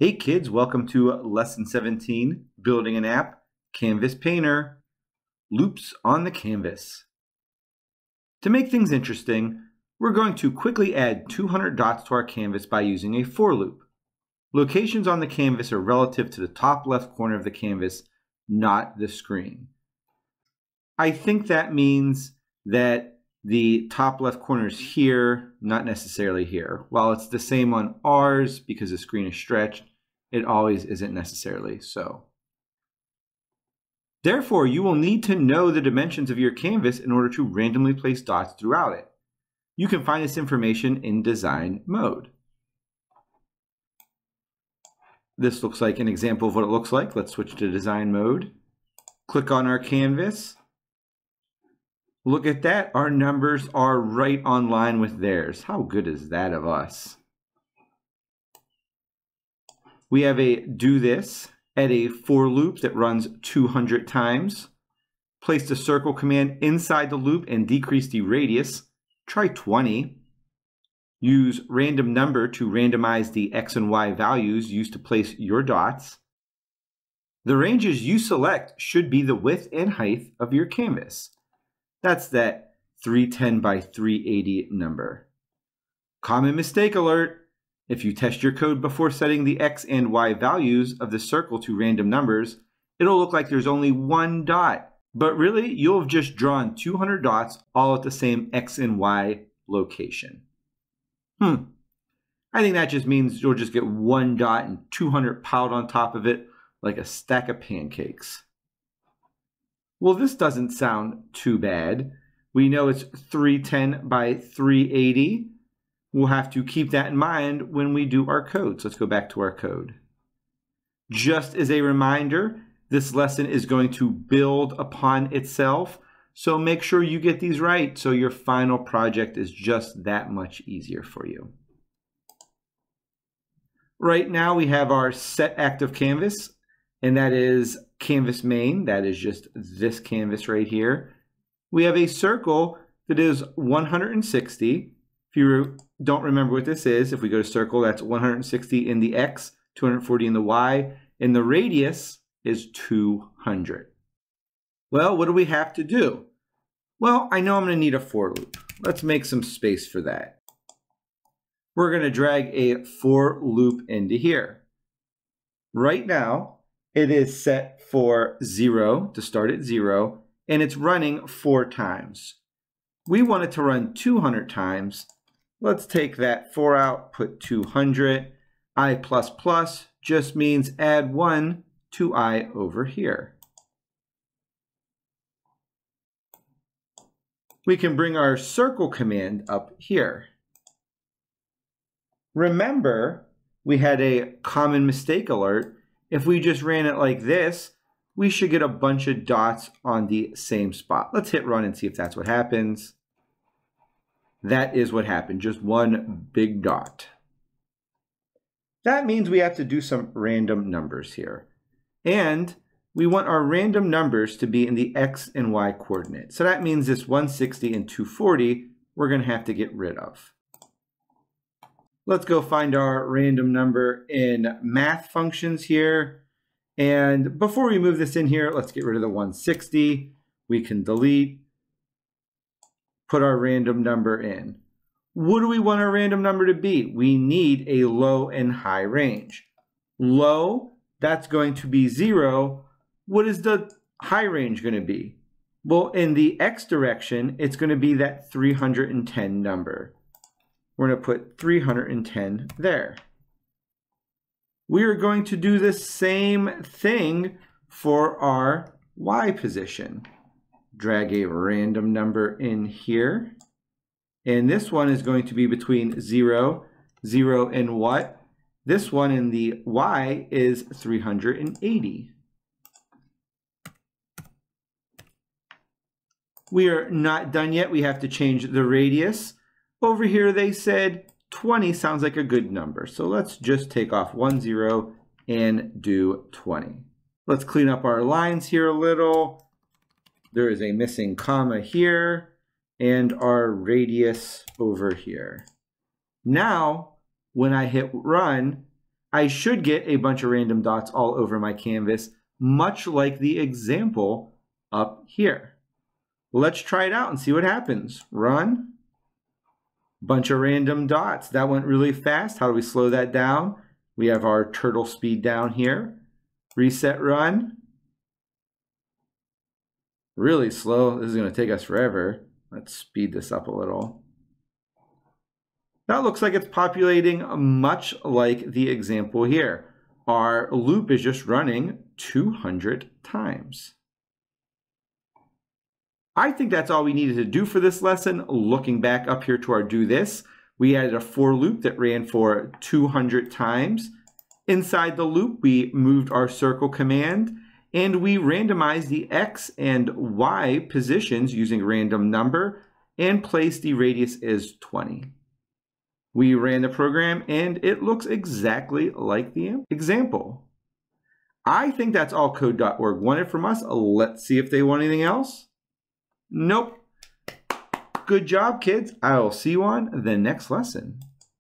Hey kids, welcome to Lesson 17, Building an App, Canvas Painter, Loops on the Canvas. To make things interesting, we're going to quickly add 200 dots to our canvas by using a for loop. Locations on the canvas are relative to the top left corner of the canvas, not the screen. I think that means that the top left corner is here, not necessarily here. While it's the same on ours because the screen is stretched, it always isn't necessarily so. Therefore, you will need to know the dimensions of your canvas in order to randomly place dots throughout it. You can find this information in design mode. This looks like an example of what it looks like. Let's switch to design mode. Click on our canvas. Look at that, our numbers are right on line with theirs. How good is that of us? We have a do this, add a for loop that runs 200 times. Place the circle command inside the loop and decrease the radius. Try 20. Use random number to randomize the X and Y values used to place your dots. The ranges you select should be the width and height of your canvas. That's that 310 by 380 number. Common mistake alert. If you test your code before setting the X and Y values of the circle to random numbers, it'll look like there's only one dot. But really, you'll have just drawn 200 dots all at the same X and Y location. I think that just means you'll just get one dot and 200 piled on top of it like a stack of pancakes. Well, this doesn't sound too bad. We know it's 310 by 380. We'll have to keep that in mind when we do our code. So let's go back to our code. Just as a reminder, this lesson is going to build upon itself. So make sure you get these right so your final project is just that much easier for you. Right now we have our set active canvas, and that is canvas main. That is just this canvas right here. We have a circle that is 160. If you don't remember what this is, if we go to circle, that's 160 in the X, 240 in the Y, and the radius is 200. Well, what do we have to do? Well, I know I'm going to need a for loop. Let's make some space for that. We're going to drag a for loop into here. Right now, it is set for 0 to start at 0, and it's running 4 times. We want it to run 200 times. Let's take that 4 out, put 200. I++ just means add 1 to I over here. We can bring our circle command up here. Remember, we had a common mistake alert. If we just ran it like this, we should get a bunch of dots on the same spot. Let's hit run and see if that's what happens. That is what happened, just one big dot. That means we have to do some random numbers here. And we want our random numbers to be in the X and Y coordinate. So that means this 160 and 240, we're going to have to get rid of. Let's go find our random number in math functions here. And before we move this in here, let's get rid of the 160. We can delete. Put our random number in. What do we want our random number to be? We need a low and high range. Low, that's going to be 0. What is the high range going to be? Well, in the X direction, it's going to be that 310 number. We're going to put 310 there. We are going to do the same thing for our Y position. Drag a random number in here. And this one is going to be between 0, 0, and what? This one in the Y is 380. We are not done yet. We have to change the radius. Over here they said 20 sounds like a good number. So let's just take off 1 0 and do 20. Let's clean up our lines here a little. There is a missing comma here and our radius over here. Now, when I hit run, I should get a bunch of random dots all over my canvas, much like the example up here. Let's try it out and see what happens. Run. Bunch of random dots. That went really fast. How do we slow that down? We have our turtle speed down here. Reset run. Really slow. This is going to take us forever. Let's speed this up a little. That looks like it's populating much like the example here. Our loop is just running 200 times. I think that's all we needed to do for this lesson. Looking back up here to our do this, we added a for loop that ran for 200 times. Inside the loop, we moved our circle command, and we randomized the X and Y positions using random number and placed the radius as 20. We ran the program, and it looks exactly like the example. I think that's all code.org wanted from us. Let's see if they want anything else. Nope. Good job, kids. I will see you on the next lesson.